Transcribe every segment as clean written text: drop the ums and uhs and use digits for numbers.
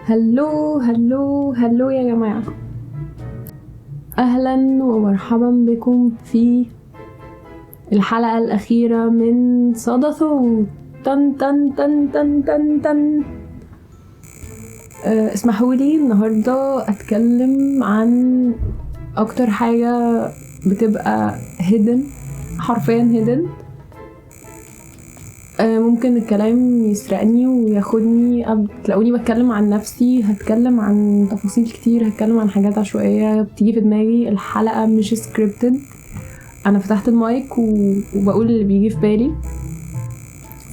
هلو هلو هلو يا جماعة، أهلا ومرحبا بكم في الحلقة الأخيرة من صدى صوت. تن تن تن تن تن تن. اسمحوا لي النهاردة أتكلم عن أكتر حاجة بتبقى hidden، حرفيا hidden. ممكن الكلام يسرقني وياخدني، تلاقوني بتكلم عن نفسي، هتكلم عن تفاصيل كتير، هتكلم عن حاجات عشوائية بتيجي في دماغي. الحلقة مش سكريبتد، انا فتحت المايك وبقول اللي بيجي في بالي،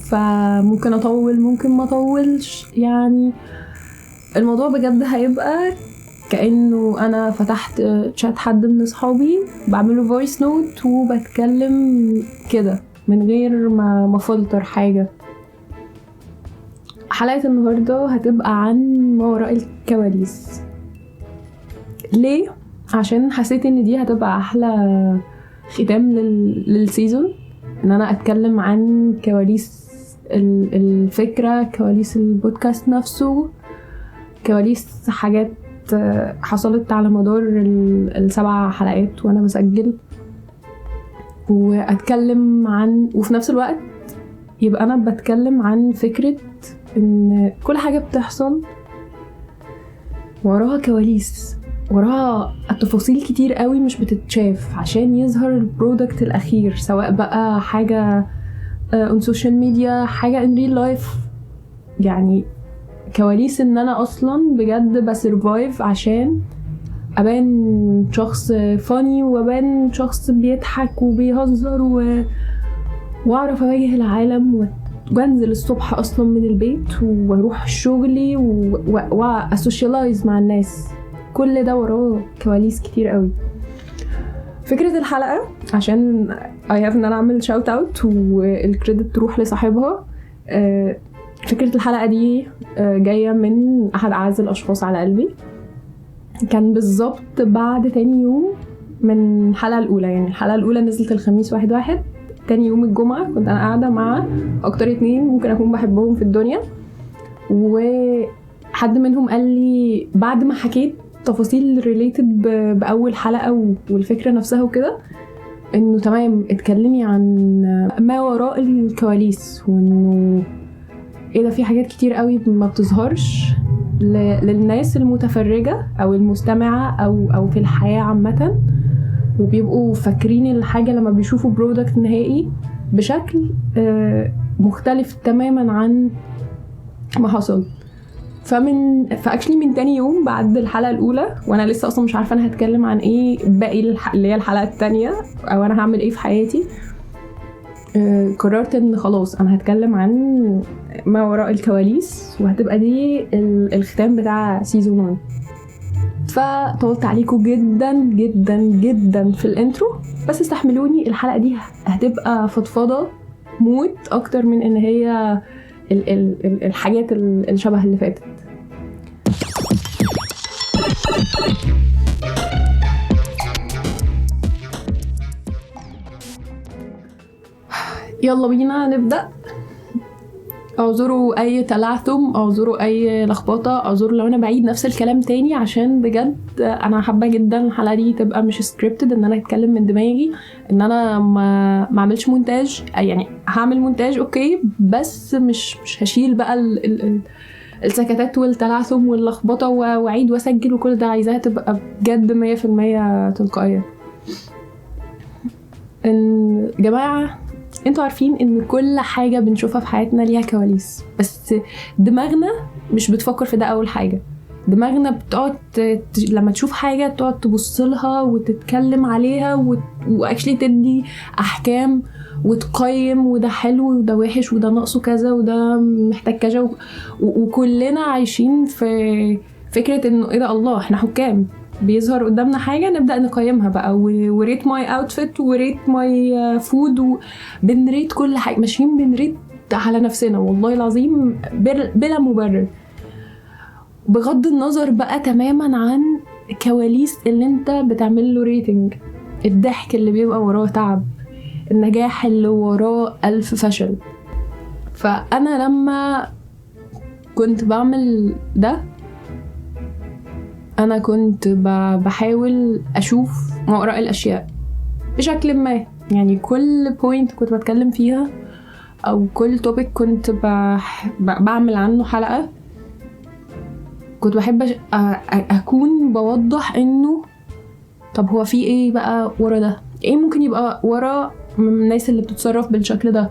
فممكن اطول ممكن ما اطولش. يعني الموضوع بجد هيبقى كأنه انا فتحت شات حد من اصحابي، بعمله فويس نوت وبتكلم كده من غير ما فلتر حاجة. حلقة النهاردة هتبقى عن ما وراء الكواليس. ليه؟ عشان حسيت ان دي هتبقى احلى ختام للسيزون، ان انا اتكلم عن كواليس الفكرة، كواليس البودكاست نفسه، كواليس حاجات حصلت على مدار 7 حلقات وانا بسجل، واتكلم عن، وفي نفس الوقت يبقى انا بتكلم عن فكرة ان كل حاجة بتحصل وراها كواليس، وراها التفاصيل كتير قوي مش بتتشاف عشان يظهر البرودكت الاخير، سواء بقى حاجة on social media، حاجة in real life. يعني كواليس ان انا اصلا بجد بسرفايف عشان ابان شخص فاني، وابان شخص بيضحك وبيهزر واعرف اواجه العالم، وانزل الصبح اصلا من البيت واروح شغلي واسوشيالايز مع الناس. كل ده وراه كواليس كتير قوي. فكرة الحلقة عشان I have ان انا اعمل shout out والكريدت تروح لصاحبها. فكرة الحلقة دي جاية من احد اعز الاشخاص على قلبي. كان بالظبط بعد تاني يوم من الحلقة الاولى، يعني الحلقة الاولى نزلت الخميس 1/1، تاني يوم الجمعة كنت انا قاعدة مع اكتر 2 ممكن اكون بحبهم في الدنيا، وحد منهم قال لي بعد ما حكيت تفاصيل ريليتد باول حلقة والفكرة نفسها وكده، انه تمام اتكلمي عن ما وراء الكواليس، وانه ايه ده، في حاجات كتير قوي ما بتظهرش للناس المتفرجة او المستمعة او في الحياة عامة، وبيبقوا فاكرين الحاجة لما بيشوفوا برودكت نهائي بشكل مختلف تماما عن ما حصل. فاكشلي من تاني يوم بعد الحلقة الأولى، وانا لسه اصلا مش عارفة انا هتكلم عن ايه باقي اللي هي الحلقة التانية، او انا هعمل ايه في حياتي. قررت ان خلاص انا هتكلم عن ما وراء الكواليس، وهتبقى دي الختام بتاع سيزون 1. فطولت عليكم جدا جدا جدا في الانترو، بس استحملوني، الحلقة دي هتبقى فضفضة موت اكتر من ان هي الحاجات الشبه اللي فاتت. يلا بينا نبدأ. اعذروا اي تلعثم، اعذروا اي لخبطه، اعذروا لو انا بعيد نفس الكلام تاني، عشان بجد انا حابه جدا الحلقه دي تبقى مش سكريبتد، ان انا اتكلم من دماغي، ان انا ما اعملش مونتاج. يعني هعمل مونتاج اوكي، بس مش هشيل بقى السكتات والتلعثم واللخبطه واعيد واسجل وكل ده. عايزاها تبقى بجد 100% تلقائيه. ان جماعه انتوا عارفين ان كل حاجة بنشوفها في حياتنا ليها كواليس، بس دماغنا مش بتفكر في ده. اول حاجة دماغنا بتقعد لما تشوف حاجة تقعد تبصلها وتتكلم عليها واكشلي تدي احكام وتقيم، وده حلو وده وحش وده ناقصه كذا وده محتاج كذا، وكلنا عايشين في فكرة انه ايه ده، الله احنا حكام، بيظهر قدامنا حاجة نبدأ نقيمها بقى، وريت ماي اوتفيت وريت ماي فود، وبنريت كل حاجة، ماشيين بنريت على نفسنا والله العظيم بلا مبرر، بغض النظر بقى تماما عن كواليس اللي انت بتعمل له ريتنج. الضحك اللي بيبقى وراه تعب، النجاح اللي وراه 1000 فشل. فأنا لما كنت بعمل ده انا كنت بحاول اشوف ما وراء الاشياء بشكل ما. يعني كل بوينت كنت بتكلم فيها او كل توبيك كنت بعمل عنه حلقة، كنت بحب اكون بوضح انه طب هو في ايه بقى ورا ده، ايه ممكن يبقى ورا الناس اللي بتتصرف بالشكل ده.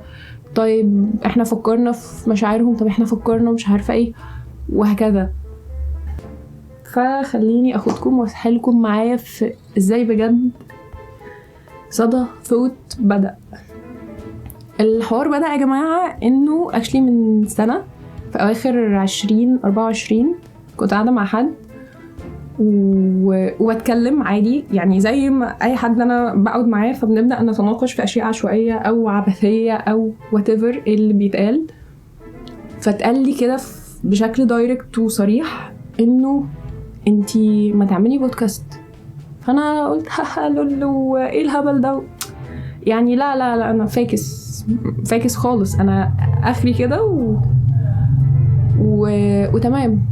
طيب احنا فكرنا في مشاعرهم، طب احنا فكرنا مش عارفة ايه، وهكذا. فخليني اخدكم واسحلكم معايا في ازاي بجد صدى ثوت بدأ. الحوار بدأ يا جماعة انه actually من سنة في اواخر 2024 كنت قاعدة مع حد وبتكلم عادي، يعني زي ما اي حد انا بقعد معاه، فبنبدأ نتناقش في اشياء عشوائية او عبثية او whatever اللي بيتقال. فتقال لي كده بشكل دايركت وصريح انه انتي ما تعملي بودكاست. فانا قلت لولو ايه الهبل ده، يعني لا انا فاكس خالص، انا اخري كده وتمام.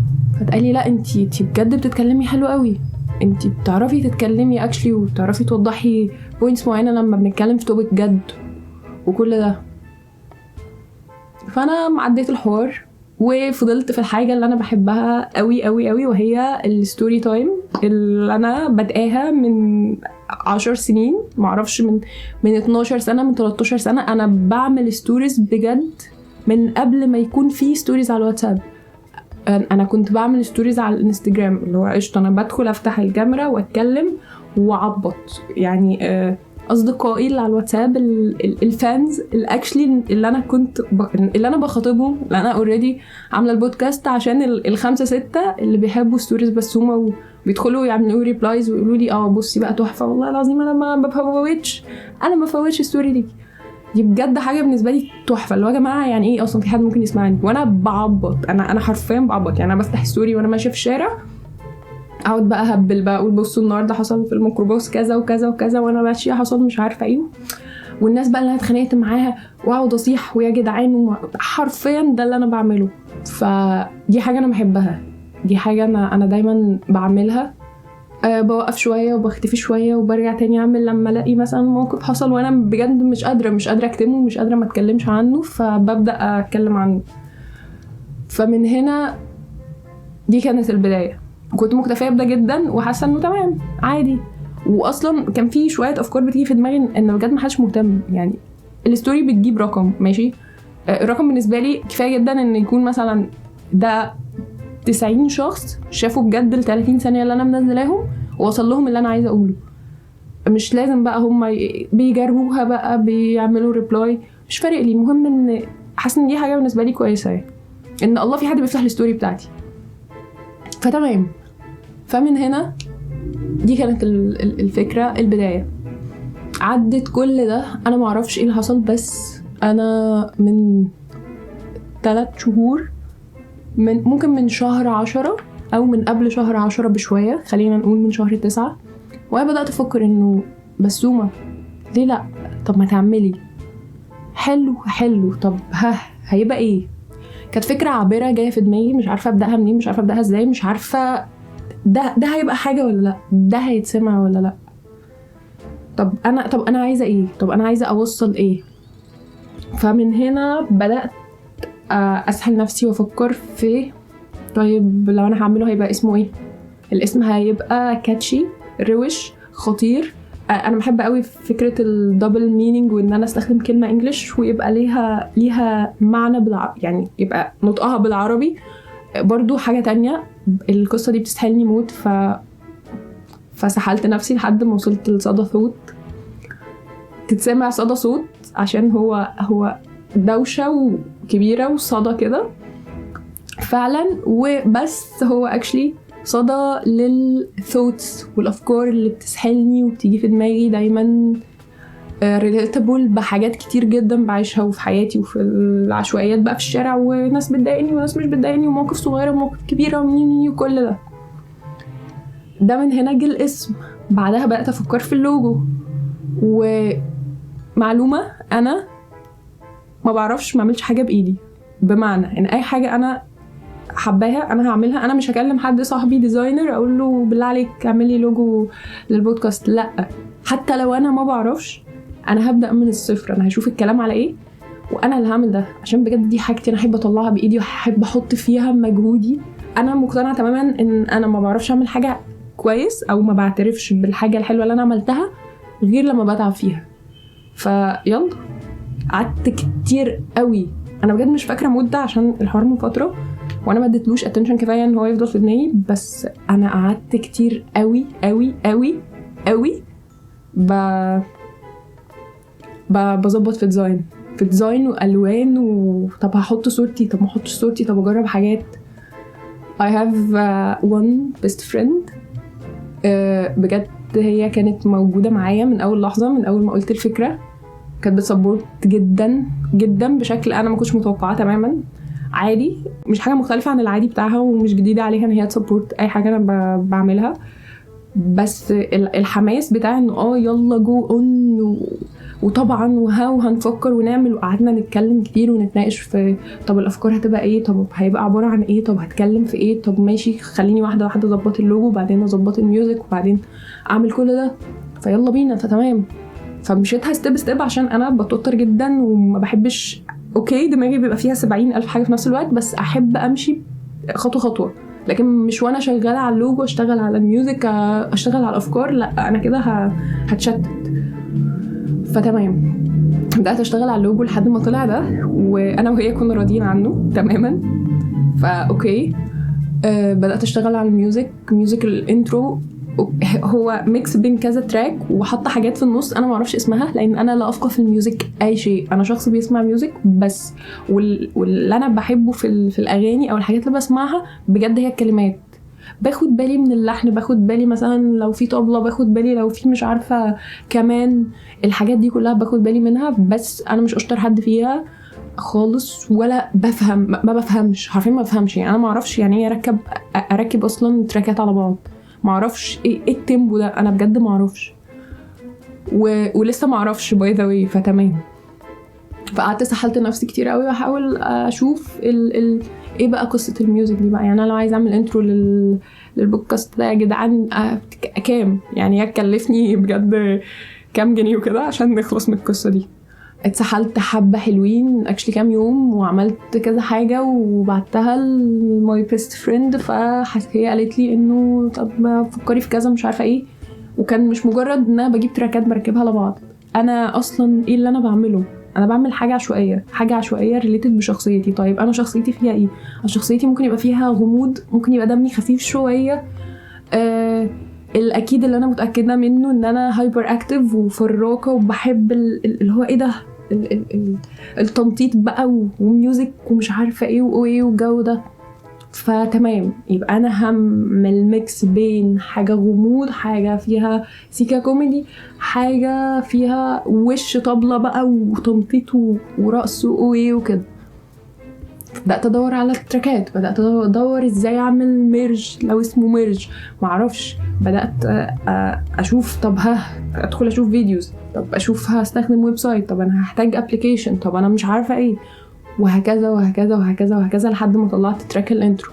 فتقالي لا انتي بجد بتتكلمي حلو قوي، انتي بتعرفي تتكلمي اكشلي وبتعرفي توضحي بوينتس معينه لما بنتكلم في توبيك جد وكل ده. فانا عديت الحوار وفضلت في الحاجه اللي انا بحبها قوي قوي قوي، وهي الستوري تايم اللي انا بدأها من 10 سنين، معرفش من 12 سنه، من 13 سنه. انا بعمل ستوريز بجد من قبل ما يكون في ستوريز على الواتساب. انا كنت بعمل ستوريز على الانستجرام، اللي هو قشطه انا بدخل افتح الكاميرا واتكلم وعبط. يعني اصدقائي اللي على الواتساب، الفانز الاكشلي اللي انا كنت اللي انا بخاطبهم، اللي انا اوريدي عامله البودكاست عشان الخمسة ستة اللي بيحبوا ستوريز بسومه وبيدخلوا يعملوا ريبلايز ويقولوا لي بصي بقى تحفه والله العظيم انا ما بفوتش ستوري دي بجد حاجه بالنسبه لي تحفه. اللي هو يا جماعه يعني ايه اصلا في حد ممكن يسمعني وانا بعبط؟ انا حرفيا بعبط. يعني انا بفتح ستوري وانا ماشيه في الشارع، اقعد بقى هبل بقى اقول بصوا النهارده حصل في الميكروباص كذا وكذا وكذا، وانا ماشيه حصل مش عارفه ايه، والناس بقى اللي انا اتخانقت معاها واقعد اصيح ويا جدعان، حرفيا ده اللي انا بعمله. فدي حاجه انا بحبها، دي حاجه انا دايما بعملها. بوقف شويه وبختفي شويه وبرجع تاني اعمل لما الاقي مثلا موقف حصل وانا بجد مش قادره اكتمه، مش قادره ما اتكلمش عنه، فببدا اتكلم عنه. فمن هنا دي كانت البدايه. كنت مكتفيه بده جدا وحاسه انه تمام عادي. واصلا كان في شويه افكار بتيجي في دماغي ان بجد ما حدش مهتم. يعني الستوري بتجيب رقم ماشي، الرقم بالنسبه لي كفايه جدا ان يكون مثلا ده 90 شخص شافوا بجد ال 30 ثانيه اللي انا منزلاهم ووصل لهم اللي انا عايزه اقوله. مش لازم بقى هم بيجربوها بقى بيعملوا ريبلاي، مش فارق لي. المهم ان حاسه ان دي حاجه بالنسبه لي كويسه، يعني ان الله في حد بيفتح الستوري بتاعتي، فتمام. فمن هنا دي كانت الفكره، البدايه. عدت كل ده انا ما اعرفش ايه اللي حصل، بس انا من 3 شهور، ممكن من شهر 10 او من قبل شهر 10 بشويه، خلينا نقول من شهر 9، وانا بدات افكر انه بسومه ليه لا، طب ما تعملي حلو، طب هيبقى ايه. كانت فكره عابره جايه في دماغي، مش عارفه ابداها منين، مش عارفه ابداها ازاي، مش عارفه ده هيبقى حاجه ولا لا، ده هيتسمع ولا لا. طب انا عايزه ايه، طب انا عايزه اوصل ايه. فمن هنا بدات اسحل نفسي وافكر في طيب لو انا هعمله هيبقى اسمه ايه. الاسم هيبقى كاتشي، روش، خطير. انا بحب قوي فكره الدبل مينينج، وان انا استخدم كلمه انجليش ويبقى ليها معنى يعني يبقى نطقها بالعربي برضو حاجه تانية. القصه دي بتسحلني موت، فسحلت نفسي لحد ما وصلت لصدى صوت. تتسمع صدى صوت عشان هو دوشه وكبيره وصدى كده فعلا، وبس هو اكشلي صدى للثوتس والافكار اللي بتسحلني وبتيجي في دماغي دايما، ريليتابل بحاجات كتير جدا بعيشها وفي حياتي وفي العشوائيات بقى في الشارع، وناس بتضايقني وناس مش بتضايقني، ومواقف صغيره ومواقف كبيره وكل ده. من هنا جه الاسم. بعدها بقيت افكر في اللوجو. ومعلومه، انا ما بعرفش ما اعملش حاجه بايدي، بمعنى ان اي حاجه انا حباها انا هعملها. انا مش هكلم حد صاحبي ديزاينر اقول له بالله عليك اعمل لي لوجو للبودكاست، لا. حتى لو انا ما بعرفش انا هبدا من الصفر، انا هشوف الكلام على ايه وانا اللي هعمل ده، عشان بجد دي حاجتي انا احب اطلعها بايدي واحب احط فيها مجهودي. انا مقتنعه تماما ان انا ما بعرفش اعمل حاجه كويس او ما بعترفش بالحاجه الحلوه اللي انا عملتها غير لما بتعب فيها. فيلا قعدت كتير قوي، انا بجد مش فاكره مده عشان الحوار من فتره وانا ما اديتلوش اتنشن كفايه ان هو يفضل في دماغي، بس انا قعدت كتير قوي قوي قوي قوي بظبط في ديزاين والوان، وطب هحط صورتي، طب ما احطش صورتي، طب اجرب حاجات. I have one best friend بجد هي كانت موجوده معايا من اول لحظه، من اول ما قلت الفكره كانت بتسبورت جدا جدا بشكل انا ما كنتش متوقعه تماما. عادي، مش حاجه مختلفه عن العادي بتاعها ومش جديده عليها ان هي تسبورت اي حاجه انا بعملها، بس الحماس بتاع انه يلا جو اون وطبعا وهنفكر ونعمل، وقعدنا نتكلم كتير ونتناقش في طب الافكار هتبقى ايه، طب هيبقى عباره عن ايه، طب هتكلم في ايه، طب ماشي خليني واحده واحده اظبط اللوجو وبعدين اظبط الميوزك وبعدين اعمل كل ده، فيلا بينا فتمام. فمشيتها ستيب عشان انا بتوتر جدا وما بحبش دماغي بيبقى فيها 70,000 حاجه في نفس الوقت، بس احب امشي خطوه خطوه، لكن مش وانا شغاله على اللوجو اشتغل على الميوزك اشتغل على الافكار، لا انا كده هتشتت. فتمام بدات اشتغل على اللوجو لحد ما طلع ده وانا وهي كنا راضيين عنه تماما. بدات اشتغل على الميوزك الانترو هو ميكس بين كذا تراك وحط حاجات في النص انا ما اعرفش اسمها لان انا لا افقه في الميوزك اي شيء، انا شخص بيسمع ميوزك بس، واللي انا بحبه في الاغاني او الحاجات اللي بسمعها بجد هي الكلمات. باخد بالي من اللحن، باخد بالي مثلا لو في طبلة، باخد بالي لو في مش عارفه كمان، الحاجات دي كلها باخد بالي منها، بس انا مش اشطر حد فيها خالص ولا بفهم، ما بفهمش حرفيا، ما بفهمش يعني. انا ما اعرفش يعني ايه اركب اصلا تراكات على بعض، ما اعرفش ايه التيمبو ده، انا بجد ما اعرفش ولسه ما اعرفش باي ذا واي. فتمام فقعدت سحلت نفسي كتير قوي واحاول اشوف ايه بقى قصه الميوزك دي بقى. يعني انا لو عايز اعمل انترو للبودكاست ده يا جدعان كام يعني، يكلفني بجد كام جنيه وكده عشان نخلص من القصه دي. اتسحلت حبه حلوين اكشلي كام يوم وعملت كذا حاجه وبعتها لماي بيست فريند، فهي قالت لي انه طب ما فكري في كذا مش عارفه ايه، وكان مش مجرد ان انا بجيب تراكات بركبها على بعض. انا اصلا ايه اللي انا بعمله؟ انا بعمل حاجه عشوائيه ريليتد بشخصيتي. طيب انا شخصيتي فيها ايه؟ شخصيتي ممكن يبقى فيها غموض، ممكن يبقى دمي خفيف شويه، الاكيد اللي انا متاكده منه ان انا هايبر اكتيف وفراقه وبحب اللي هو ايه ده التنطيط بقى وميوزك ومش عارفه ايه وايه والجو ده. فتمام يبقى انا هعمل ميكس بين حاجه غموض، حاجه فيها سيكا كوميدي، حاجه فيها وش طبله بقى وتنطيط ورقص وايه وكده. بدأت ادور على التراكات، بدأت ادور ازاي اعمل ميرج لو اسمه ميرج معرفش، بدأت اشوف طب ادخل اشوف فيديوز، طب اشوف هستخدم ويب سايت، طب انا هحتاج ابليكيشن، طب انا مش عارفه ايه، وهكذا وهكذا وهكذا وهكذا لحد ما طلعت تراك الانترو.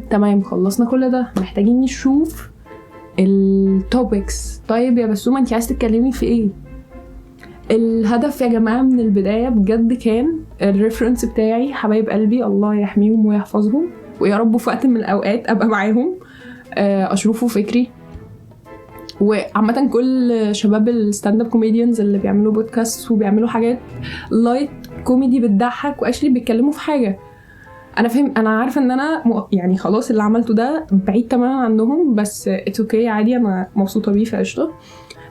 تمام خلصنا كل ده، محتاجين نشوف التوبكس. طيب يا بسومة انتي عايز تتكلمي في ايه؟ الهدف يا جماعة من البداية بجد كان الريفرنس بتاعي حبايب قلبي الله يحميهم ويحفظهم ويا رب في وقت من الأوقات أبقى معاهم، أشوفوا فكري. وعامة كل شباب الستاند اب كوميديانز اللي بيعملوا بودكاست وبيعملوا حاجات لايت كوميدي بتضحك واشلي بيتكلموا في حاجة، انا فهم، انا عارفه ان انا يعني خلاص اللي عملته ده بعيد تماما عنهم، بس اتس اوكي عادي، انا مبسوطه بيه فقشطه.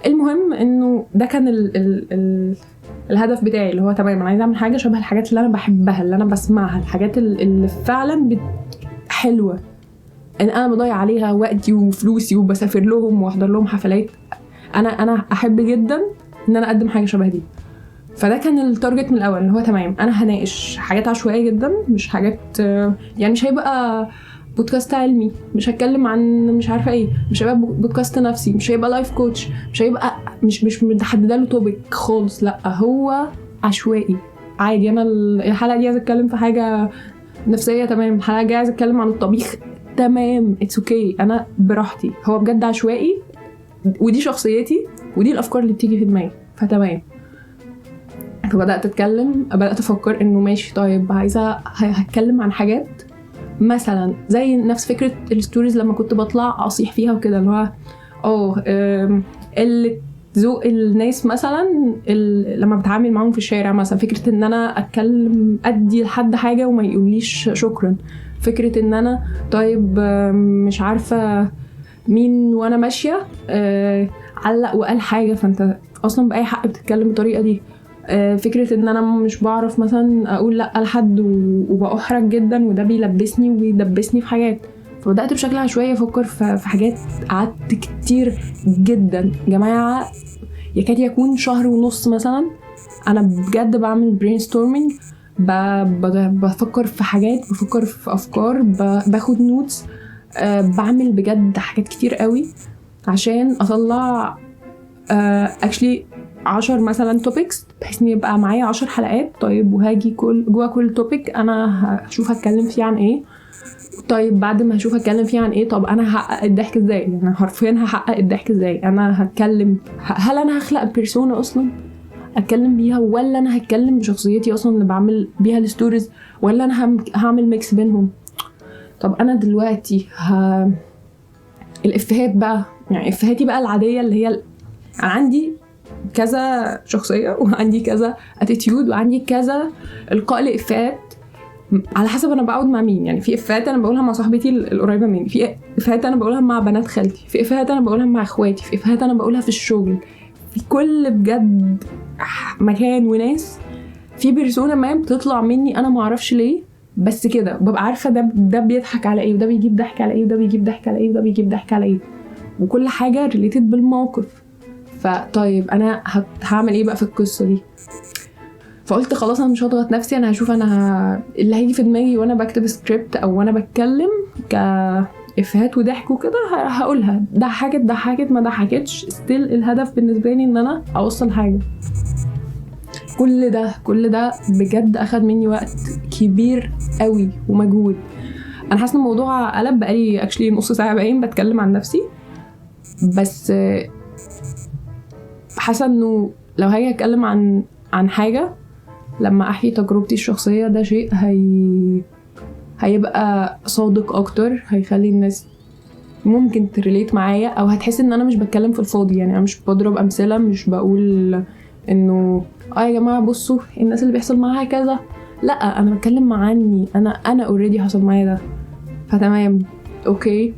المهم انه ده كان الهدف بتاعي اللي هو تمام انا عايزه اعمل حاجه شبه الحاجات اللي انا بحبها اللي انا بسمعها، الحاجات اللي فعلا حلوه ان انا بضيع عليها وقتي وفلوسي وبسافر لهم واحضر لهم حفلات. انا احب جدا ان انا اقدم حاجه شبه دي. فده كان التارجت من الاول اللي هو تمام انا هناقش حاجات عشوائيه جدا، مش حاجات يعني مش هيبقى بودكاست علمي، مش هتكلم عن مش عارفه ايه، مش هيبقى بودكاست نفسي، مش هيبقى لايف كوتش، مش هيبقى مش متحدده له توبيك خالص، لا هو عشوائي عادي. انا الحلقه دي عايزه اتكلم في حاجه نفسيه تمام، الحلقه الجايه عايزه اتكلم عن الطبيخ تمام، اتس اوكي، انا براحتي، هو بجد عشوائي ودي شخصيتي ودي الافكار اللي بتيجي في دماغي فتمام. فبدات اتكلم، بدات افكر انه ماشي طيب عايزه هتكلم عن حاجات مثلا زي نفس فكره الستوريز لما كنت بطلع اصيح فيها وكده، اللي هو اللي ذوق الناس مثلا لما بتعامل معاهم في الشارع، مثلا فكره ان انا اتكلم ادي لحد حاجه وما يقوليش شكرا، فكره ان انا طيب مش عارفه مين وانا ماشيه علق وقال حاجه فانت اصلا باي حق بتتكلم بالطريقه دي، فكره ان انا مش بعرف مثلا اقول لا لحد وبأحرج جدا وده بيلبسني ويدبسني في حاجات. فبدات بشكل عشوائي افكر في حاجات، قعدت كتير جدا جماعه، يكاد يكون شهر ونص مثلا انا بجد بعمل برين ستورمينج، بفكر في حاجات، بفكر في افكار، باخد نوتس، بعمل بجد حاجات كتير قوي عشان اطلع actually 10 مثلا توبكس بحيث ان يبقى معايا 10 حلقات. طيب وهاجي جوا كل توبك انا هشوف هتكلم فيه عن ايه، طيب بعد ما هشوف هتكلم فيه عن ايه طب انا هحقق الضحك ازاي، يعني حرفيا هحقق الضحك ازاي، انا هتكلم هل انا هخلق بيرسونا اصلا اتكلم بيها ولا انا هتكلم بشخصيتي اصلا اللي بعمل بيها الستوريز ولا انا هعمل ميكس بينهم. طب انا دلوقتي الافيهات بقى، يعني افيهاتي بقى العاديه اللي هي انا عندي كذا شخصيه وعندي كذا اتيتيود وعندي كذا القاء لافيهات على حسب انا بقعد مع مين، يعني في افيهات انا بقولها مع صاحبتي القريبه مني، في افيهات انا بقولها مع بنات خالتي، في افيهات انا بقولها مع اخواتي، في افيهات انا بقولها في الشغل، في كل بجد مكان وناس في بيرسونا ما بتطلع مني انا ما اعرفش ليه، بس كده ببقى عارفه ده بيضحك على ايه وده بيجيب ضحك على ايه وده بيجيب ضحك على ايه وده بيجيب ضحك على ايه، وكل حاجه ريليتد بالموقف. فطيب انا هعمل ايه بقى في القصه دي؟ فقلت خلاص انا مش هضغط نفسي، انا هشوف انا اللي هيجي في دماغي وانا بكتب سكريبت او وانا بتكلم كافيهات وضحك وكده هقولها، ضحكت ما ضحكتش ستيل الهدف بالنسبه لي ان انا اوصل حاجه. كل ده بجد اخد مني وقت كبير قوي ومجهود. انا حاسه الموضوع قلب بقالي اكشلي نص ساعه باين بتكلم عن نفسي، بس حاسه انه لو هاجي اتكلم عن حاجه لما احكي تجربتي الشخصيه ده شيء هيبقى صادق اكتر، هيخلي الناس ممكن تريليت معايا او هتحس ان انا مش بتكلم في الفاضي، يعني انا مش بضرب امثله، مش بقول انه يا جماعه بصوا الناس اللي بيحصل معاها كذا، لا انا بتكلم عني، انا اوريدي حصل معايا ده فتمام اوكي.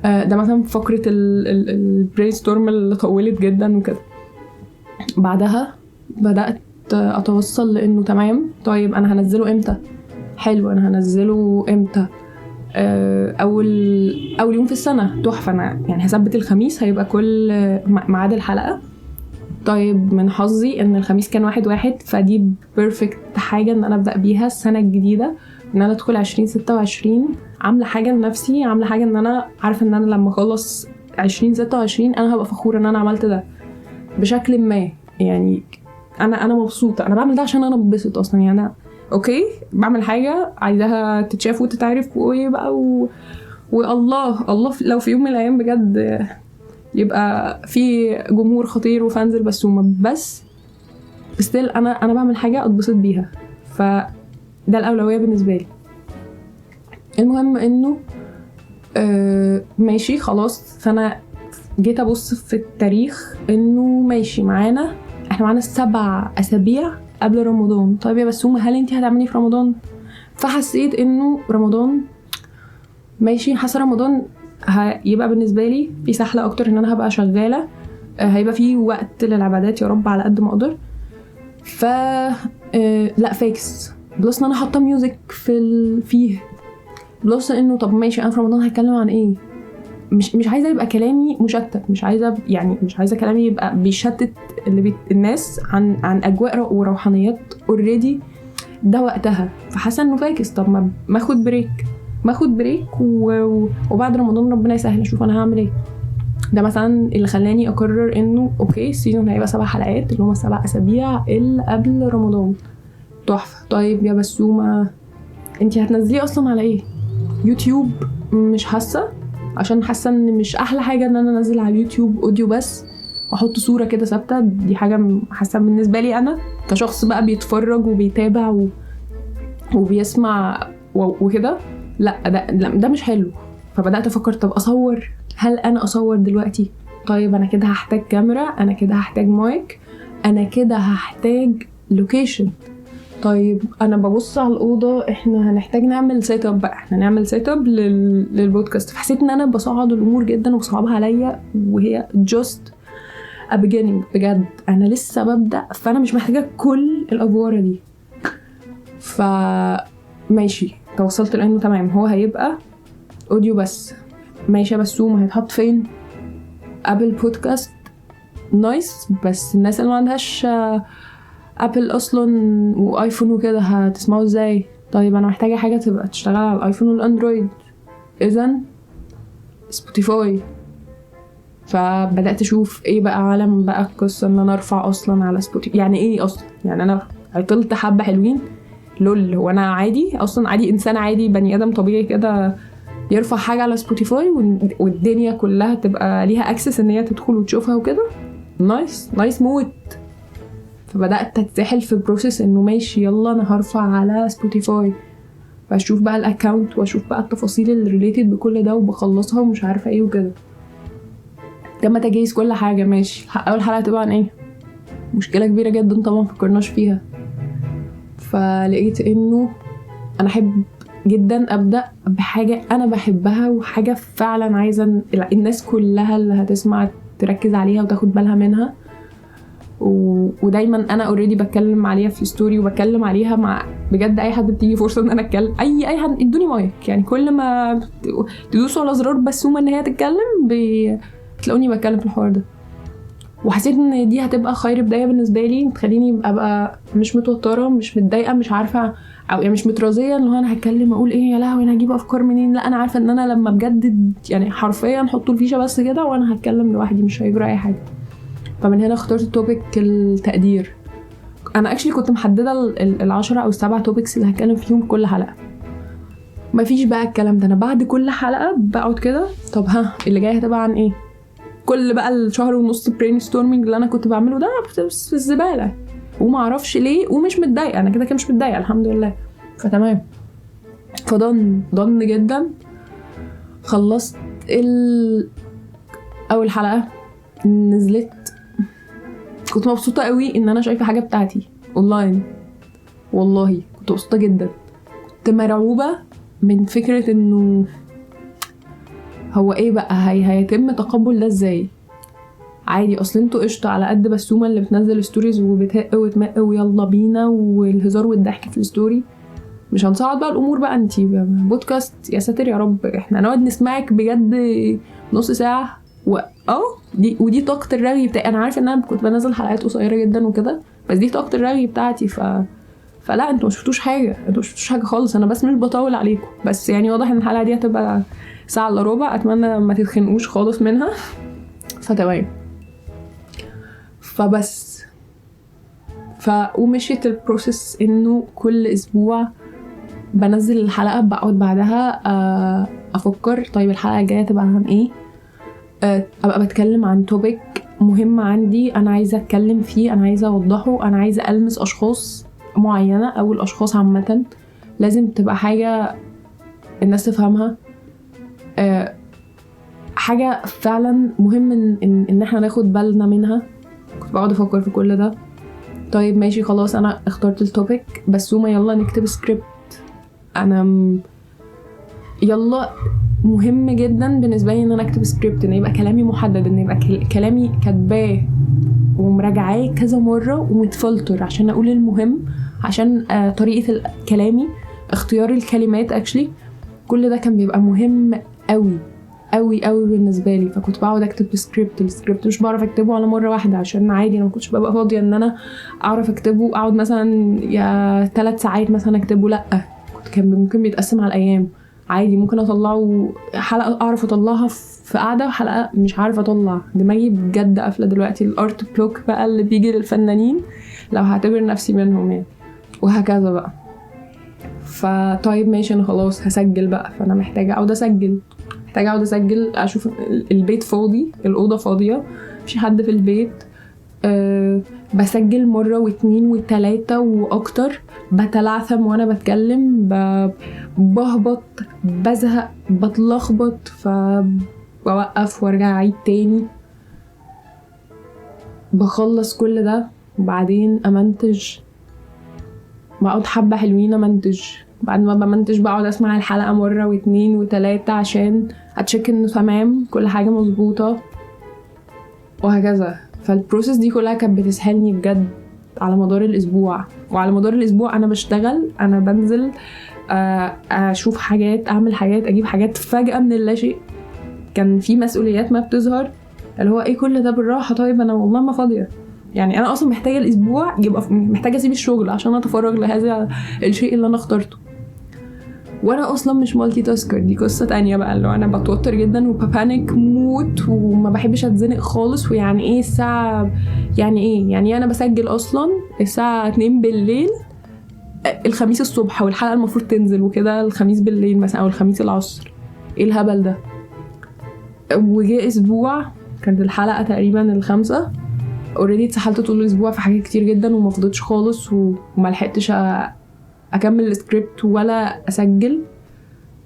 ده مثلا فقره البرين ستورم اللي طولت جدا وكده. بعدها بدات اتوصل لانه تمام طيب انا هنزله امتى، حلو انا هنزله امتى، اول يوم في السنه تحفه، انا يعني هثبت الخميس هيبقى كل ميعاد الحلقه. طيب من حظي ان الخميس كان 1/1 فدي بيرفكت حاجه ان انا ابدا بيها السنه الجديده، ان انا ادخل 2026 عامله حاجه لنفسي، عامله حاجه ان انا عارفه ان انا لما اخلص 2026 انا هبقى فخوره ان انا عملت ده بشكل ما، يعني انا مبسوطه، انا بعمل ده عشان انا ببسط اصلا، يعني انا اوكي بعمل حاجه عايزاها تتشاف وتتعرف وايه بقى والله لو في يوم من الايام بجد يبقى في جمهور خطير وفانز البسومه، بس ستيل انا بعمل حاجه اتبسط بيها، فده الاولويه بالنسبه لي. المهم انه ماشي خلاص، فانا جيت ابص في التاريخ انه ماشي احنا معانا 7 أسابيع قبل رمضان. طيب يا بسومه هل انتي هتعملي في رمضان؟ فحسيت انه رمضان ماشي، حاسه رمضان هيبقى بالنسبه لي في سحله اكتر، ان انا هبقى شغاله، هيبقى في وقت للعبادات يا رب على قد ما اقدر. ف لا فيكس بلس ان انا حاطه ميوزك فيه بلس انه طب ماشي انا في رمضان هتكلم عن ايه، مش عايزه يبقى كلامي مشتت، مش عايزه كلامي يبقى بيشتت الناس عن اجواء وروحانيات اوريدي ده وقتها. فحاسه انه فاكس، طب ما اخد بريك وبعد رمضان ربنا يسهل اشوف انا هعمل ايه. ده مثلا اللي خلاني اقرر انه اوكي السيزون هيبقى 7 حلقات اللي هم 7 أسابيع اللي قبل رمضان تحفه. طيب يا بسومه انتي هتنزليه اصلا على ايه؟ يوتيوب؟ مش حاسه، عشان حاسه ان مش احلى حاجه ان انا انزل على اليوتيوب اوديو بس واحط صوره كده ثابته. دي حاجه حاسه بالنسبه لي انا كشخص بقى بيتفرج وبيتابع وبيسمع وكده، لا ده مش حلو. فبدات افكر طب اصور، هل انا اصور دلوقتي؟ طيب انا كده هحتاج كاميرا، انا كده هحتاج مايك، انا كده هحتاج لوكيشن. طيب انا ببص على الاوضه، احنا هنحتاج نعمل سيت اب بقى، احنا نعمل سيت اب للبودكاست. فحسيت ان انا بصعد الامور جدا وبصعبها عليا، وهي just a beginning. بجد انا لسه ببدا، فانا مش محتاجه كل الافواره دي. فماشي توصلت لانه تمام هو هيبقى اوديو بس. ماشي بس هو هيتحط فين؟ ابل بودكاست نايس، بس الناس اللي ما عندهاش ابل اصلا وايفون وكده هتسمعوا ازاي؟ طيب انا محتاجه حاجه تبقى تشتغل على الايفون والاندرويد، اذن سبوتيفاي. فبدات اشوف ايه بقى عالم بقى القصه ان انا ارفع اصلا على سبوتيفاي. يعني ايه اصلا؟ يعني انا عطلت حبه حلوين لول. هو انا عادي اصلا، عادي انسان عادي بني ادم طبيعي كده يرفع حاجه على سبوتيفاي والدنيا كلها تبقى ليها اكسس ان هي تدخل وتشوفها وكده؟ نايس موت. فبدات اتسحل في بروسيس انه ماشي يلا انا هرفع على سبوتيفاي، فاشوف بقى الاكاونت واشوف بقى التفاصيل اللي ريليتد بكل ده وبخلصها ومش عارفه ايه وكده. لما تجهيز كل حاجه ماشي، اول حلقه تبقى عن ايه؟ مشكله كبيره جدا طبعا فكرناش فيها. فلقيت انه انا احب جدا ابدا بحاجه انا بحبها وحاجه فعلا عايزه الناس كلها اللي هتسمع تركز عليها وتاخد بالها منها. ودايما انا اوريدي بتكلم عليها في ستوري وبتكلم عليها مع بجد اي حد بتيجي فرصه ان انا اتكلم. اي حد ادوني مايك، يعني كل ما تدوسوا على زرار بسومه ان هي تتكلم بتلاقوني بتكلم في الحوار ده. وحسيت ان دي هتبقى خير بدايه بالنسبه لي، تخليني ابقى مش متوتره، مش متضايقه، مش عارفه او يعني مش مترازيه ان هو انا هتكلم اقول ايه يا لهوي انا هجيب افكار منين. لا انا عارفه ان انا لما بجد يعني حرفيا حطوا الفيشه بس كده وانا هتكلم لوحدي مش هيجرى اي حاجه. فمن هنا اخترت توبيك التقدير. انا اكشلي كنت محدده 10 أو 7 توبكس اللي هتكلم فيهم كل حلقه. مفيش بقى الكلام ده، انا بعد كل حلقه بقعد كده طب ها اللي جاي هتبقى عن ايه. كل بقى الشهر ونص برين ستورمينج اللي انا كنت بعمله ده في الزباله وما اعرفش ليه، ومش متضايقه، انا كده مش متضايقه الحمد لله. فتمام، فضن جدا. خلصت اول حلقه نزلت، كنت مبسوطه قوي ان انا شايفه حاجه بتاعتي اونلاين. والله كنت مبسوطه جدا، كنت مرعوبه من فكره انه هو ايه بقى هيتم تقبل ده ازاي. عادي اصل انتوا قشطه على قد بسومه اللي بتنزل ستوريز وبتهق وتمق ويلا بينا والهزار والضحك في الستوري، مش هنصعد بقى الامور بقى. انتي بودكاست يا ساتر يا رب، احنا نقعد نسمعك بجد نص ساعه ودي طاقه الرغي بتاعي. انا عارفه ان انا كنت بنزل حلقات قصيره جدا وكده، بس دي طاقه الرغي بتاعتي. فلا انتوا ما شفتوش حاجه خالص، انا بس مش بطول عليكم. بس يعني واضح ان الحلقه دي هتبقى ساعه الا ربع، اتمنى ما تتخنقوش خالص منها. فتمام، فبس ومشيت البروسيس انه كل اسبوع بنزل الحلقه، بقعد بعدها افكر طيب الحلقه الجايه تبقى عن ايه. ابقى بتكلم عن توبيك مهم عندي انا عايزه اتكلم فيه، انا عايزه اوضحه، انا عايزه المس اشخاص معينه او الاشخاص عامه. لازم تبقى حاجه الناس تفهمها، حاجه فعلا مهم ان احنا ناخد بالنا منها. كنت بقعد افكر في كل ده. طيب ماشي خلاص انا اخترت التوبيك، بس وما يلا نكتب سكريبت. انا يلا مهم جدا بالنسبه لي ان انا اكتب سكريبت، ان يبقى كلامي محدد، ان يبقى كلامي كاتباه ومراجعاه كذا مره ومتفلتر عشان اقول المهم، عشان طريقه كلامي، اختيار الكلمات اكشلي، كل ده كان بيبقى مهم قوي قوي قوي بالنسبه لي. فكنت بقعد اكتب السكريبت مش بعرف اكتبه على مره واحده عشان عادي انا ما كنتش ببقى فاضيه ان انا اعرف اكتبه، اقعد مثلا يا 3 ساعات مثلا اكتبه. لا كان ممكن بيتقسم على الايام عادي، ممكن اطلعه حلقه اعرف اطلعها في قعده، وحلقه مش عارفه اطلع. دماغي بجد قافله دلوقتي. الارت بلوك بقى اللي بيجي للفنانين لو هعتبر نفسي منهم يعني، وهكذا بقى. فطيب ماشي انا خلاص هسجل بقى. فانا محتاجه اقعد اسجل اشوف البيت فاضي، الاوضه فاضيه، مفيش حد في البيت. بسجل مرة واتنين وتلاتة واكتر، بتلعثم وانا بتكلم، بهبط، بزهق، بتلخبط، فبوقف وارجع اعيد تاني. بخلص كل ده وبعدين امنتج، بقعد حبة حلوين امنتج. بعد ما بمنتج بقعد اسمع الحلقة مرة واتنين وتلاتة عشان اتشك انه تمام كل حاجة مظبوطة وهكذا. فالبروسيس دي كلها كانت بتسحلني بجد على مدار الاسبوع. وعلى مدار الاسبوع انا بشتغل، انا بنزل اشوف حاجات، اعمل حاجات، اجيب حاجات. فجأة من اللاشيء كان في مسؤوليات ما بتظهر، اللي هو ايه كل ده بالراحة؟ طيب انا والله ما فاضية. يعني انا اصلا محتاجة الاسبوع يبقى محتاجة اسيب الشغل عشان اتفرغ لهذا الشيء اللي انا اخترته. وانا اصلا مش مالتي تاسكر، دي قصه تانية بقى. اللي انا بتوتر جدا وببانيك موت وما بحبش اتزنق خالص. ويعني ايه الساعه، يعني ايه، يعني انا بسجل اصلا الساعه 2 بالليل الخميس الصبح، والحلقه المفروض تنزل وكده الخميس بالليل مثلا او الخميس العصر. ايه الهبل ده؟ وجاء اسبوع كانت الحلقه تقريبا 5. اوريدي اتسحلت طول الاسبوع في حاجات كتير جدا وما فضيتش خالص وما لحقتش اكمل السكريبت ولا اسجل.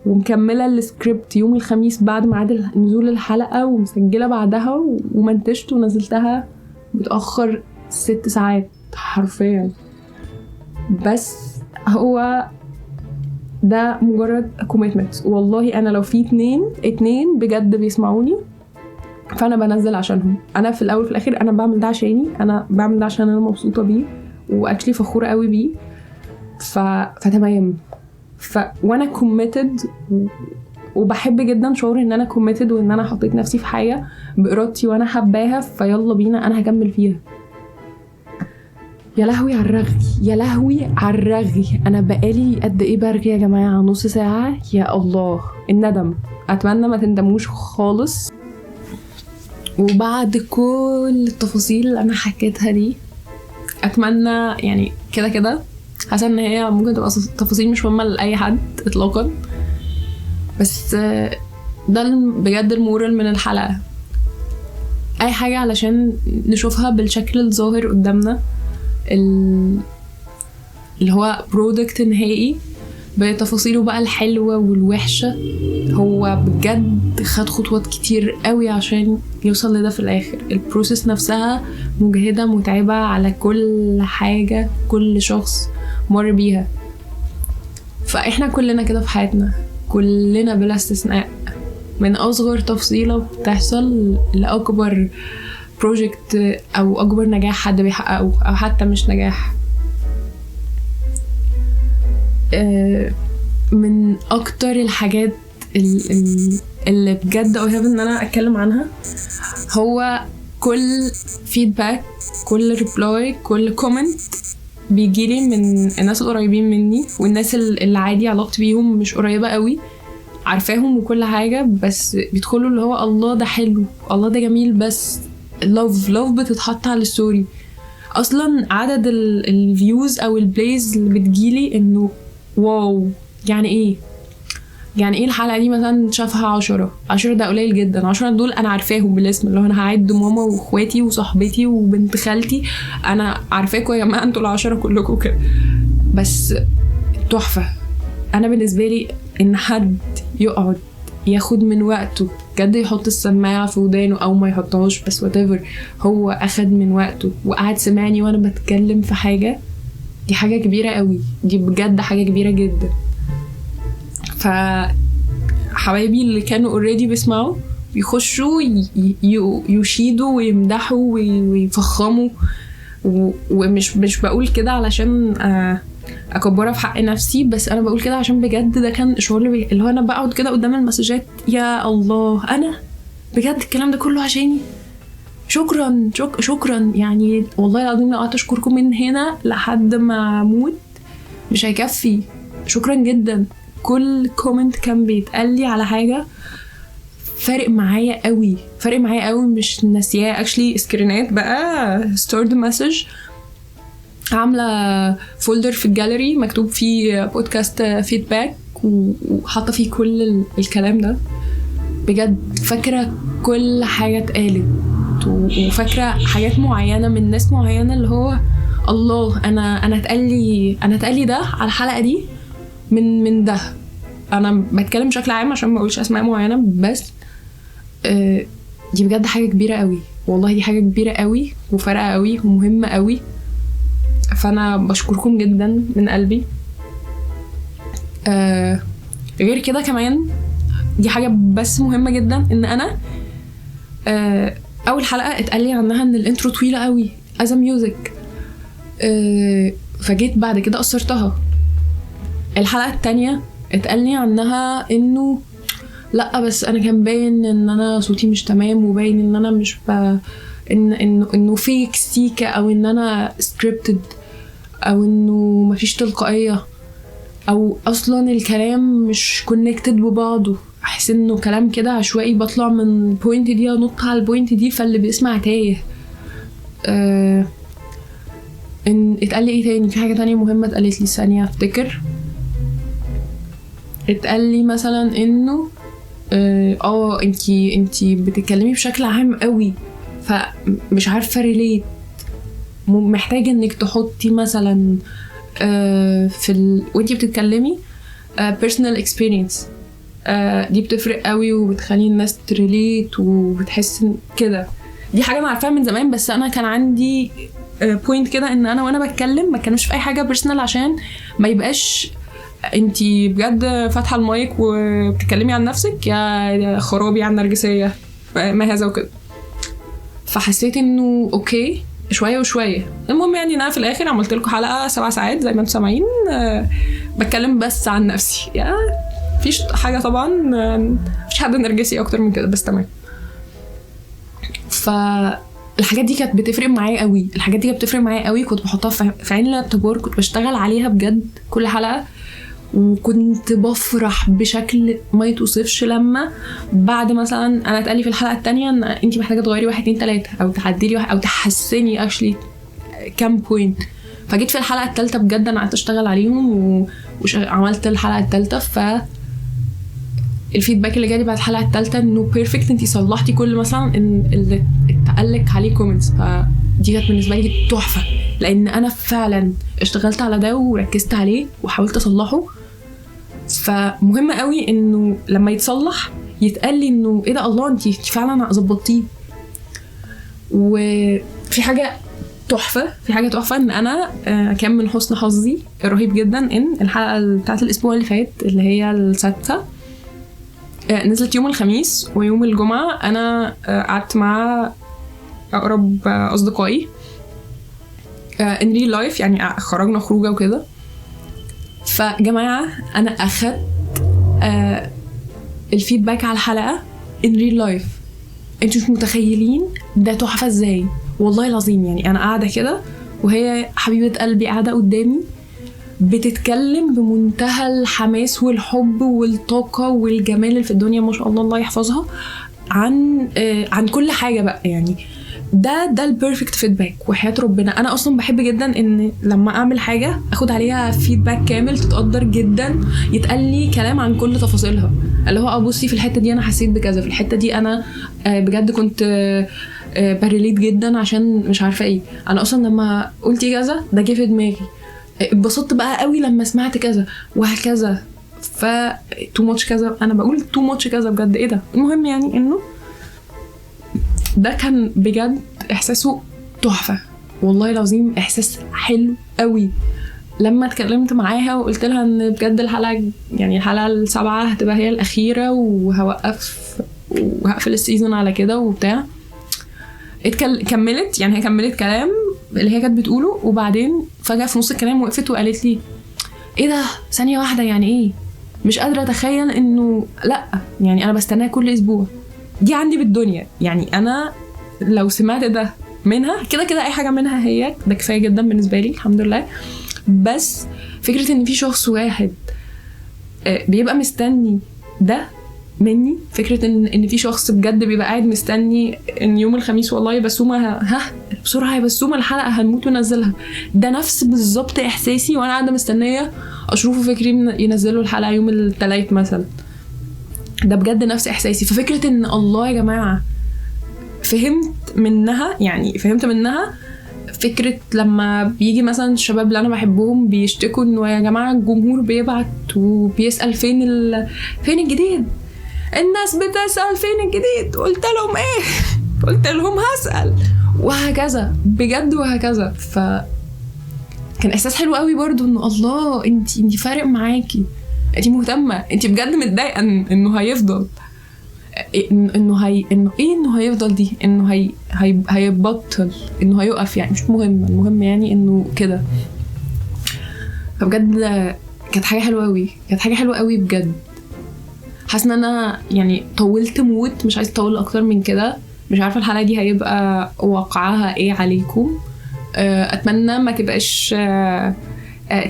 ومكمله السكريبت يوم الخميس بعد ميعاد نزول الحلقه، ومسجله بعدها ومنتجت ونزلتها متاخر 6 ساعات حرفيا. بس هو ده مجرد كوميتمنت. والله انا لو في اتنين بجد بيسمعوني فانا بنزل عشانهم. انا في الاول في الاخر انا بعمل ده عشاني، انا بعمل ده عشان انا مبسوطه بيه واكشلي فخوره قوي بيه. فتمام. وانا كوميتد وبحب جدا شعور ان انا كوميتد وان انا حطيت نفسي في حاجه بارادتي وانا حباها، فيلا بينا انا هكمل فيها. يا لهوي على الرغي، يا لهوي على الرغي. انا بقالي قد ايه برغي يا جماعه؟ نص ساعه. يا الله الندم. اتمنى ما تندموش خالص. وبعد كل التفاصيل اللي انا حكيتها دي اتمنى يعني كده حاسه ان هي ممكن تبقى تفاصيل مش مهمه لاي حد اطلاقا، بس ده بجد المورال من الحلقه. اي حاجه علشان نشوفها بالشكل الظاهر قدامنا اللي هو برودكت نهائي بتفاصيله بقى الحلوه والوحشه. هو بجد خد خطوات كتير قوي عشان يوصل لده في الاخر. البروسيس نفسها مجهده متعبه على كل حاجه كل شخص مر بيها. فاحنا كلنا كده في حياتنا، كلنا بلا استثناء، من اصغر تفصيله بتحصل لاكبر بروجكت او اكبر نجاح حد بيحققه او حتى مش نجاح. من اكتر الحاجات اللي بجد اوهب ان انا اتكلم عنها هو كل فيدباك، كل ريبلاي، كل كومنت بيجيلي من الناس القريبين مني والناس اللي عادي علاقتي بيهم مش قريبة قوي، عارفاهم وكل حاجة، بس بيدخلوا اللي هو الله ده حلو، الله ده جميل، بس love بتتحط على الستوري. اصلا عدد الفيوز او البلايز اللي بتجيلي انه واو، يعني ايه الحلقة دي مثلا شافها 10 ده قليل جدا. 10 دول انا عارفاهم بالاسم، اللي هو انا هعد ماما واخواتي وصاحبتي وبنت خالتي، انا عارفاكم يا جماعة انتوا ال10 كلكم كده. بس تحفة. انا بالنسبة لي ان حد يقعد ياخد من وقته بجد، يحط السماعة في ودانه او ما يحطهاش، بس whatever، هو اخد من وقته وقعد سمعني وانا بتكلم في حاجة، دي حاجة كبيرة قوي، دي بجد حاجة كبيرة جدا. فحبايبي اللي كانوا already بيسمعوا يخشوا يشيدوا ويمدحوا ويفخموا، ومش بقول كده علشان اكبرها في حق نفسي، بس انا بقول كده عشان بجد ده كان شعور اللي هو انا بقعد كده قدام المسجات، يا الله انا بجد الكلام ده كله عشاني. شكرا يعني والله العظيم لو قعدت اشكركم من هنا لحد ما اموت مش هيكفي. شكرا جدا. كل كومنت كان بيتقال لي على حاجه فارق معايا قوي، مش ناسياه. اكشلي سكرينات بقى ستورد مسج عامله فولدر في الجاليري مكتوب فيه بودكاست فيدباك وحاطه فيه كل الكلام ده. بجد فاكره كل حاجه اتقالت وفاكره حاجات معينه من ناس معينه اللي هو الله انا اتقالي ده على الحلقه دي من ده. انا بتكلم بشكل عام عشان ما اقولش اسماء معينه، بس دي بجد حاجه كبيره قوي، والله دي حاجه كبيره قوي وفارقه قوي ومهمه قوي. فانا بشكركم جدا من قلبي. غير كده كمان دي حاجه بس مهمه جدا، ان انا اول حلقه اتقال لي عنها ان الانترو طويله قوي as a music، فجيت بعد كده قصرتها. الحلقه التانية اتقال لي عنها انه لا بس انا كان باين ان انا صوتي مش تمام، وباين ان انا مش انه فيك سيكا، او ان انا سكريبتد، او انه مفيش تلقائيه، او اصلا الكلام مش كونكتد ببعضه، احس انه كلام كده عشوائي بطلع من البوينت دي انط على البوينت دي، فاللي بيسمع تايه. ان اتقال لي ايه تاني؟ في حاجه تانية مهمه اتقالت لي، ثانيه افتكر. اتقال لي مثلا انه انتي بتتكلمي بشكل عام قوي، فمش عارفه ريليت، محتاجه انك تحطي مثلا وانتي بتتكلمي personal experience. دي بتفرق قوي وبتخلي الناس تريليت وبتحس كده. دي حاجه انا عارفاها من زمان، بس انا كان عندي بوينت كده ان انا وانا بتكلم ما كانش في اي حاجه بيرسونال، عشان ما يبقاش انتي بجد فاتحه المايك وبتتكلمي عن نفسك يا خرابي عن نرجسيه ما هذا وكده. فحسيت انه اوكي شويه وشويه. المهم يعني انا في الاخر عملت لكم حلقه 7 ساعات زي ما انتم سامعين بتكلم بس عن نفسي. مفيش حاجه طبعا، مفيش حد نرجسي اكتر من كده، بس تمام. فالحاجات دي كانت بتفرق معايا قوي، كنت بحطها في عين الاعتبار، كنت بشتغل عليها بجد كل حلقه، وكنت بفرح بشكل ما يتوصفش لما بعد مثلا انا اتقال لي في الحلقه التانية ان انتي محتاجه تغيري 1 2 3 او تعدلي او تحسني اكشلي كام بوينت. فجيت في الحلقه الثالثه بجد انا قعدت اشتغل عليهم وعملت الحلقه الثالثه. الفيدباك اللي جالي بعد الحلقه الثالثه انه بيرفكت، انتي صلحتي كل مثلا اللي اتقالك عليه كومنتس. فدي كانت بالنسبه لي تحفه، لان انا فعلا اشتغلت على ده وركزت عليه وحاولت اصلحه. فمهم قوي انه لما يتصلح يتقال لي انه ايه ده، الله انتي فعلا ظبطتيه. وفي حاجه تحفه ان انا كان من حسن حظي رهيب جدا ان الحلقه بتاعت الاسبوع اللي فات اللي هي السادسه نزلت يوم الخميس، ويوم الجمعه انا قعدت مع اقرب اصدقائي ان ريل لايف، يعني خرجنا خروجه وكده. فجماعه انا اخدت الفيدباك على الحلقه ان ريل لايف، انتوا مش متخيلين ده تحفه ازاي، والله العظيم. يعني انا قاعده كده وهي حبيبه قلبي قاعده قدامي بتتكلم بمنتهى الحماس والحب والطاقه والجمال اللي في الدنيا، ما شاء الله الله يحفظها، عن كل حاجه بقى. يعني ده البيرفكت فيدباك، وحياة ربنا انا اصلا بحب جدا ان لما اعمل حاجه اخد عليها فيدباك كامل، تتقدر جدا، يتقال لي كلام عن كل تفاصيلها، اللي هو ابصي في الحته دي انا حسيت بكذا، في الحته دي انا بجد كنت بريليت جدا عشان مش عارفه ايه، انا اصلا لما قلتي كذا ده جه في دماغي، اتبسطت بقى قوي لما سمعت كذا، وهكذا. تو ماتش كذا، انا بقول تو ماتش كذا بجد، ايه ده. المهم يعني انه ده كان بجد احساسه تحفه، والله العظيم احساس حلو قوي. لما اتكلمت معاها وقلت لها ان بجد الحلقه يعني الحلقه 7 هتبقى هي الاخيره وهقفل السيزون على كده وبتاع، كملت، يعني هي كملت كلام اللي هي كانت بتقوله، وبعدين فجاه في نص الكلام وقفت وقالت لي ايه ده، ثانيه واحده، يعني ايه؟ مش قادره اتخيل انه لا، يعني انا بستناها كل اسبوع، دي عندي بالدنيا. يعني انا لو سمعت ده منها كده اي حاجه منها هي ده كفايه جدا بالنسبه لي، الحمد لله. بس فكره ان في شخص واحد بيبقى مستني ده مني فكره ان في شخص بجد بيبقى قاعد مستني ان يوم الخميس والله يا بسومه بسرعه يا بسومه الحلقه هنموت وننزلها. ده نفس بالظبط احساسي وانا قاعده مستنيه اشوفه فكري ينزلوا الحلقه يوم الثلاث مثلا. ده بجد نفس احساسي. ففكره ان الله يا جماعه فهمت منها فكرة لما بيجي مثلا الشباب اللي أنا بحبهم بيشتكوا إنه يا جماعة الجمهور بيبعت وبيسأل فين الجديد، الناس بتسأل فين الجديد، قلت لهم إيه؟ قلت لهم هسأل، وهكذا بجد وهكذا. كان إحساس حلو قوي برضو إنه الله انتي فارق معاكي، انتي مهتمة، انتي بجد متضايقة إنه هيفضل انه هيفضل دي، انه هيبطل، انه هيقف، يعني مش مهم، المهم يعني انه كده. فبجد كانت حاجه حلوه قوي بجد. حاسه ان انا يعني طولت موت، مش عايزه اطول اكتر من كده. مش عارفه الحلقه دي هيبقى واقعها ايه عليكم. اتمنى ما تبقاش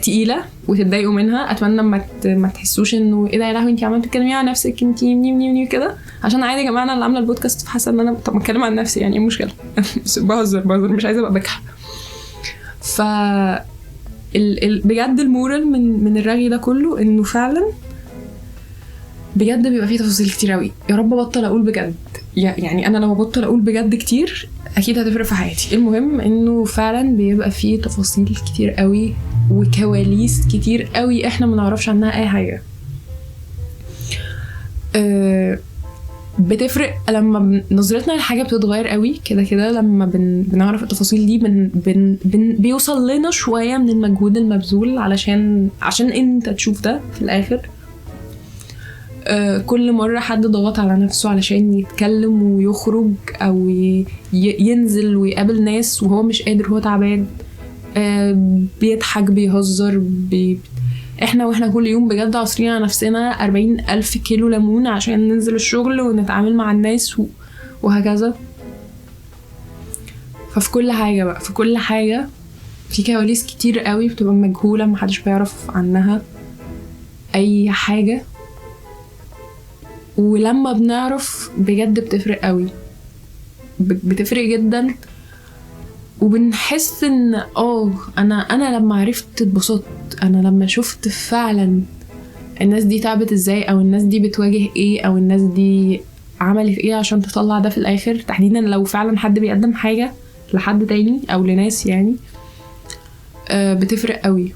تقيله وتتضايقوا منها. اتمنى ما تحسوش انه ايه ده يا لهوي انتي عماله تتكلمي عن نفسك انتي مني كده، عشان عادي يا جماعه انا اللي عامله البودكاست حاسه ان انا بتكلم عن نفسي، يعني ايه المشكله؟ بهزر مش عايزه ابقى بكحه. ف بجد المورال من الرغي ده كله انه فعلا بجد بيبقى فيه تفاصيل كتير قوي. يا رب بطل اقول بجد، يعني انا لما بطل اقول بجد كتير اكيد هتفرق في حياتي. المهم انه فعلا بيبقى فيه تفاصيل كتير قوي وكواليس كتير قوي احنا ما نعرفش عنها اي حاجه. بتفرق لما نظرتنا للحاجه بتتغير قوي كده لما بنعرف التفاصيل دي. بيوصل لنا شويه من المجهود المبذول عشان انت تشوف ده في الاخر. كل مرة حد ضغط على نفسه علشان يتكلم ويخرج أو ينزل ويقابل ناس وهو مش قادر، هو تعبان، بيضحك بيهزر احنا كل يوم بجد عصرين على نفسنا 40,000 كيلو ليمون عشان ننزل الشغل ونتعامل مع الناس وهكذا. ففي كل حاجة في كواليس كتير قوي بتبقى مجهولة محدش بيعرف عنها أي حاجة. ولما بنعرف بجد بتفرق قوي، بتفرق جدا. وبنحس ان انا لما عرفت اتبسطت، انا لما شفت فعلا الناس دي تعبت ازاي، او الناس دي بتواجه ايه، او الناس دي عملت ايه عشان تطلع ده في الاخر. تحديدا لو فعلا حد بيقدم حاجة لحد تاني او لناس يعني بتفرق قوي.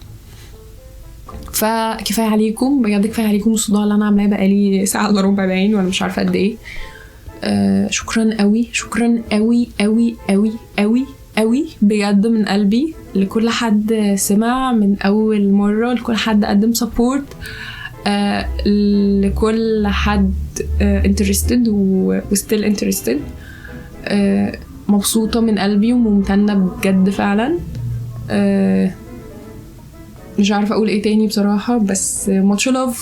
فكفايه عليكم بجد، كفايه عليكم الصداع اللي انا عاملاه بقالي ساعه الا ربع باين ولا مش عارفه قد ايه. شكرا قوي بجد من قلبي لكل حد سمع من اول مره، لكل حد قدم سبورت، لكل حد interested وstill interested. مبسوطه من قلبي وممتنه بجد فعلا. مش عارفه اقول ايه تاني بصراحه، بس much love.